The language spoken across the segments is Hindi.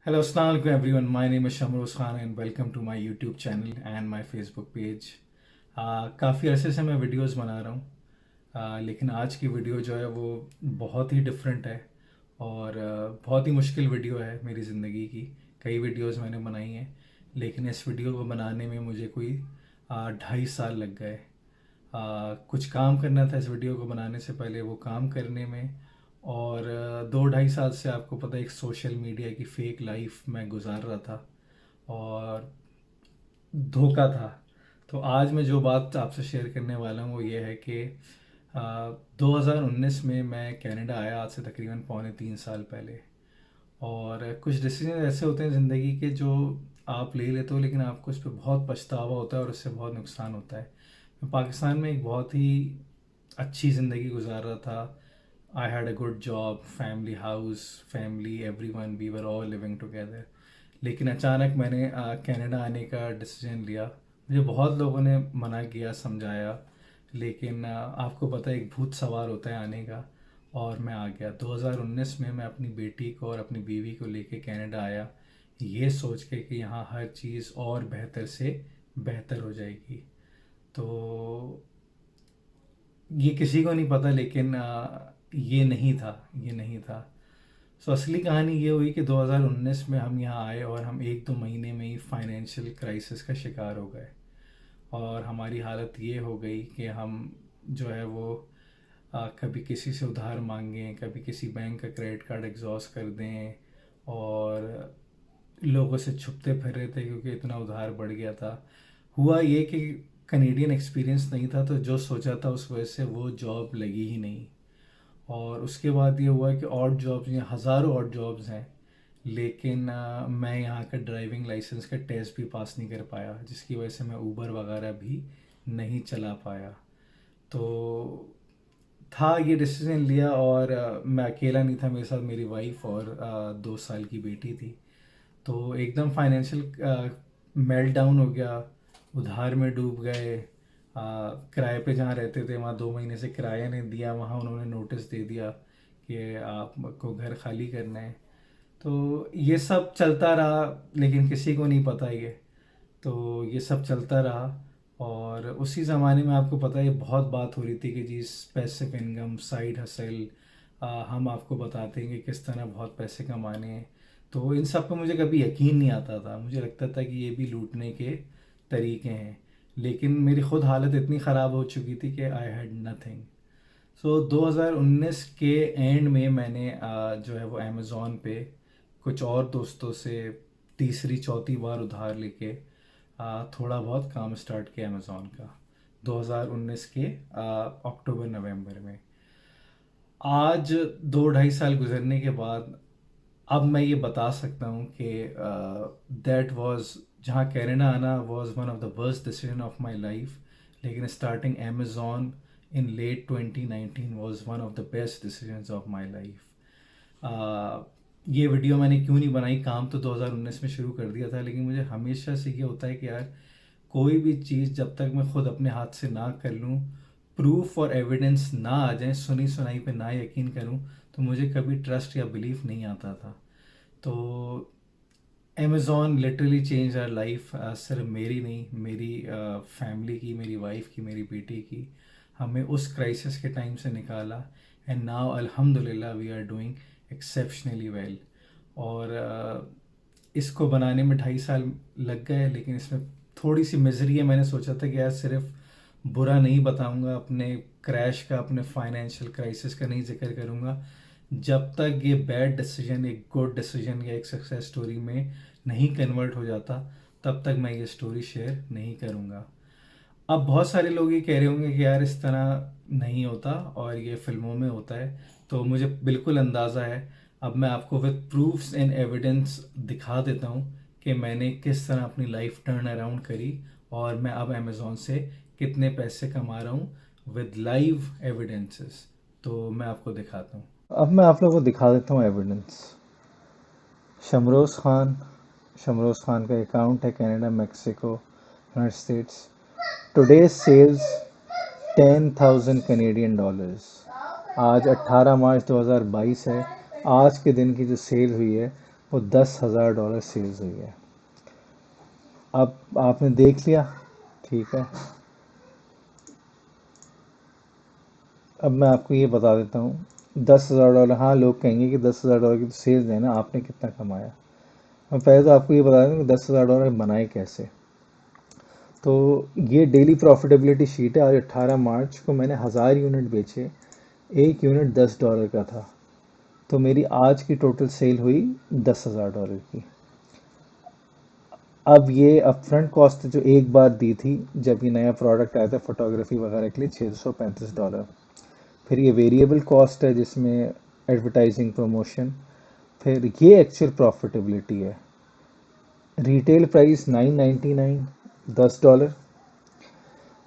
Hello, Assalamu alaikum everyone. My name is Shamroz Khan and welcome to my YouTube channel and my Facebook page. काफ़ी अरसे से मैं वीडियोस बना रहा हूँ, लेकिन आज की वीडियो जो है वो बहुत ही डिफरेंट है और बहुत ही मुश्किल वीडियो है मेरी ज़िंदगी की। कई वीडियोस मैंने बनाई हैं, लेकिन इस वीडियो को बनाने में मुझे कोई 2.5 साल लग गए। कुछ काम करना था इस वीडियो को बनाने से पहले, वो काम करने में, और 2-2.5 साल से आपको पता है एक सोशल मीडिया की फेक लाइफ मैं गुजार रहा था और धोखा था। तो आज मैं जो बात आपसे शेयर करने वाला हूँ वो ये है कि 2019 में मैं कनाडा आया, आज से तकरीबन 2.25 साल पहले। और कुछ डिसीजन ऐसे होते हैं ज़िंदगी के जो आप ले लेते हो, लेकिन आपको उस पर बहुत पछतावा होता है और उससे बहुत नुकसान होता है। मैं पाकिस्तान में एक बहुत ही अच्छी ज़िंदगी गुजार रहा था। I had a good job, family house, family, everyone, we were all living together. लेकिन अचानक मैंने कनाडा आने का डिसीजन लिया। मुझे बहुत लोगों ने मना किया, समझाया, लेकिन आपको पता है एक भूत सवार होता है आने का, और मैं आ गया। 2019 में मैं अपनी बेटी को और अपनी बीवी को लेके कनाडा आया, ये सोच के कि यहाँ हर चीज़ और बेहतर से बेहतर हो जाएगी। तो ये किसी को नहीं पता, लेकिन ये नहीं था। सो असली कहानी ये हुई कि 2019 में हम यहाँ आए और हम 1-2 महीने में ही फाइनेंशियल क्राइसिस का शिकार हो गए। और हमारी हालत ये हो गई कि हम जो है वो कभी किसी से उधार मांगें, कभी किसी बैंक का क्रेडिट कार्ड एग्जॉस्ट कर दें, और लोगों से छुपते फिर रहे थे क्योंकि इतना उधार बढ़ गया था। हुआ ये कि कनेडियन एक्सपीरियंस नहीं था, तो जो सोचा था उस वजह से वो जॉब लगी ही नहीं। और उसके बाद ये हुआ कि ऑड जॉब्स, यहाँ हज़ारों ऑड जॉब्स हैं, लेकिन मैं यहाँ का ड्राइविंग लाइसेंस का टेस्ट भी पास नहीं कर पाया, जिसकी वजह से मैं ऊबर वगैरह भी नहीं चला पाया। तो था ये डिसीजन लिया, और मैं अकेला नहीं था, मेरे साथ मेरी वाइफ और 2 साल की बेटी थी। तो एकदम फाइनेंशियल मेल्ट डाउन हो गया, उधार में डूब गए। किराए पे जहाँ रहते थे वहाँ 2 महीने से किराया नहीं दिया, वहाँ उन्होंने नोटिस दे दिया कि आपको घर खाली करना है। तो ये सब चलता रहा, लेकिन किसी को नहीं पता ये। तो ये सब चलता रहा, और उसी ज़माने में आपको पता है बहुत बात हो रही थी कि जी पैसिव इनकम, साइड हसल, हम आपको बताते हैं कि किस तरह बहुत पैसे कमाने हैं। तो इन सब पे मुझे कभी यकीन नहीं आता था, मुझे लगता था कि ये भी लूटने के तरीके हैं। लेकिन मेरी ख़ुद हालत इतनी ख़राब हो चुकी थी कि आई हैड नथिंग। सो 2019 के एंड में मैंने जो है वो अमेज़ॉन पे कुछ और दोस्तों से तीसरी चौथी बार उधार लेके थोड़ा बहुत काम स्टार्ट किया अमेज़ॉन का, 2019 के अक्टूबर नवंबर में। आज 2-2.5 साल गुजरने के बाद अब मैं ये बता सकता हूँ कि दैट वाज, जहाँ कनाडा आना was one of the worst decision of my life, लेकिन starting Amazon in late 2019 was one of the best decisions of my life. ये वीडियो मैंने क्यों नहीं बनाई, काम तो 2019 में शुरू कर दिया था, लेकिन मुझे हमेशा से ये होता है कि यार कोई भी चीज़ जब तक मैं खुद अपने हाथ से ना कर लूँ, प्रूफ और एविडेंस ना आ जाए, सुनी सुनाई पे ना यकीन करूँ, तो मुझे कभी ट्रस्ट या बिलीफ नहीं आता था। तो Amazon literally change our life, सिर्फ मेरी नहीं, मेरी फैमिली की, मेरी वाइफ की, मेरी बेटी की। हमें उस क्राइसिस के टाइम से निकाला, एंड नाउ अल्हम्दुलिल्लाह we are doing exceptionally well. और इसको बनाने में 2.5 साल लग गए, लेकिन इसमें थोड़ी सी मिजरी है। मैंने सोचा था कि यार सिर्फ बुरा नहीं बताऊंगा, अपने क्रैश का, अपने फाइनेंशियल क्राइसिस का नहीं जिक्र करूंगा। जब तक ये बैड डिसीजन एक गुड डिसीजन या एक सक्सेस स्टोरी में नहीं कन्वर्ट हो जाता, तब तक मैं ये स्टोरी शेयर नहीं करूंगा। अब बहुत सारे लोग ये कह रहे होंगे कि यार इस तरह नहीं होता और ये फिल्मों में होता है, तो मुझे बिल्कुल अंदाज़ा है। अब मैं आपको विद प्रूफ्स एंड एविडेंस दिखा देता हूँ कि मैंने किस तरह अपनी लाइफ टर्न अराउंड करी, और मैं अब अमेज़ॉन से कितने पैसे कमा रहा हूँ विद लाइव एविडेंसेस। तो मैं आपको दिखाता हूँ। अब मैं आप लोगों को दिखा देता हूँ एविडेंस। शमरोज़ खान, शमरोज़ खान का अकाउंट है Canada, Mexico, United States. Today sales 10,000 Canadian dollars. आज 18 मार्च 2022 है। आज के दिन की जो सेल हुई है वो $10,000 सेल्स हुई है। अब आपने देख लिया, ठीक है। अब मैं आपको ये बता देता हूँ, $10,000, हाँ लोग कहेंगे कि $10,000 की तो सेल्स है ना, आपने कितना कमाया। मैं पहले तो आपको ये बता दें कि $10,000 बनाए कैसे। तो ये डेली प्रॉफिटेबिलिटी शीट है। आज 18 मार्च को मैंने 1000 यूनिट बेचे, एक यूनिट $10 का था, तो मेरी आज की टोटल सेल हुई $10,000 की। अब ये अपफ्रंट कॉस्ट जो एक बार दी थी जब ये नया प्रोडक्ट आया था फोटोग्राफी वगैरह के लिए, $635। फिर ये वेरिएबल कॉस्ट है जिसमें एडवर्टाइजिंग प्रमोशन, फिर ये एक्चुअल प्रॉफिटेबिलिटी है। Retail price 999, $10।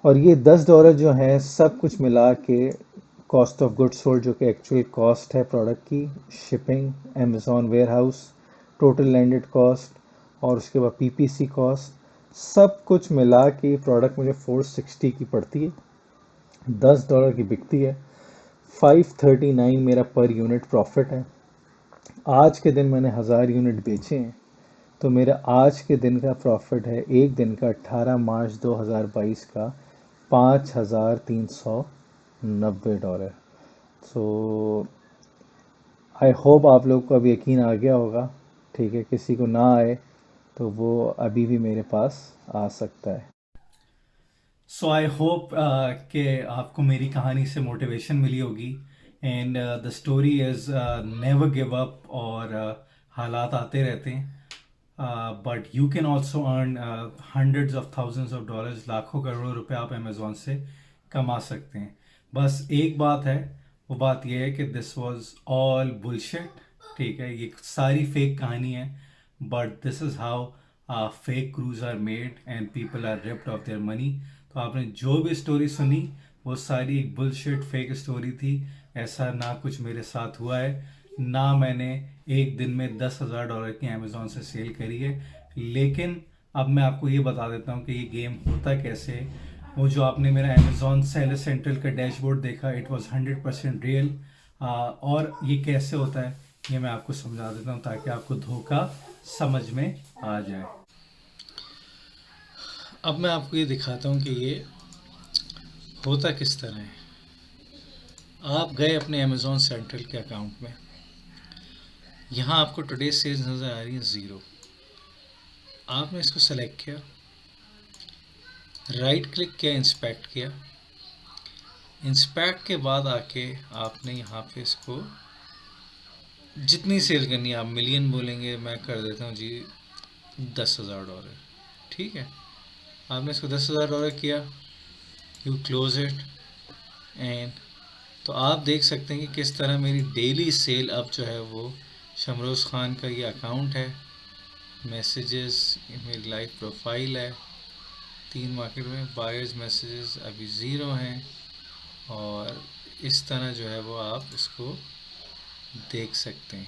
और ये $10 जो है सब कुछ मिला के कॉस्ट ऑफ गुड्स सोल्ड, जो कि एक्चुअल कॉस्ट है प्रोडक्ट की, shipping, Amazon warehouse, total landed cost, और उसके बाद पीपीसी कॉस्ट, सब कुछ मिला के प्रोडक्ट मुझे 460 की पड़ती है, $10 की बिकती है। 539 मेरा पर यूनिट प्रॉफिट है। आज के दिन मैंने 1000 यूनिट बेचे हैं, तो मेरा आज के दिन का प्रॉफिट है, एक दिन का, 18 मार्च 2022 का, $5390। सो आई होप आप लोग को अब यकीन आ गया होगा, ठीक है। किसी को ना आए तो वो अभी भी मेरे पास आ सकता है। सो आई होप कि आपको मेरी कहानी से मोटिवेशन मिली होगी। And the story is never give up, और हालात आते रहते हैं, but you can also earn hundreds of thousands of dollars, लाखों करोड़ों रुपए आप अमेजोन से कमा सकते हैं। बस एक बात है, वो बात यह है कि दिस वॉज ऑल बुलशिट, ठीक है। ये सारी फेक कहानी है, but this is how fake cruise are made and people are ripped off their money. तो आपने जो भी स्टोरी सुनी वो सारी एक बुलशिट फेक स्टोरी थी। ऐसा ना कुछ मेरे साथ हुआ है, ना मैंने एक दिन में $10,000 की अमेज़ॉन से सेल करी है। लेकिन अब मैं आपको ये बता देता हूँ कि ये गेम होता कैसे है। वो जो आपने मेरा अमेज़ॉन सेलर सेंट्रल का डैशबोर्ड देखा, इट वाज 100% रियल। और ये कैसे होता है ये मैं आपको समझा देता हूँ ताकि आपको धोखा समझ में आ जाए। अब मैं आपको ये दिखाता हूँ कि ये होता किस तरह है। आप गए अपने अमेज़ॉन सेंट्रल के अकाउंट में, यहाँ आपको टुडे सेल्स नज़र आ रही है 0। आपने इसको सेलेक्ट किया, राइट क्लिक किया, इंस्पेक्ट किया। इंस्पेक्ट के बाद आके आपने यहाँ पे इसको जितनी सेल करनी है, आप मिलियन बोलेंगे, मैं कर देता हूँ जी $10,000, ठीक है। आपने इसको $10,000 किया, यू क्लोज इट, एंड तो आप देख सकते हैं कि किस तरह मेरी डेली सेल अब जो है वो शमरोज़ ख़ान का ये अकाउंट है, मैसेजेस, मेरी लाइव प्रोफाइल है, 3 मार्केट में बायर्स मैसेजेस अभी 0 हैं, और इस तरह जो है वो आप इसको देख सकते हैं।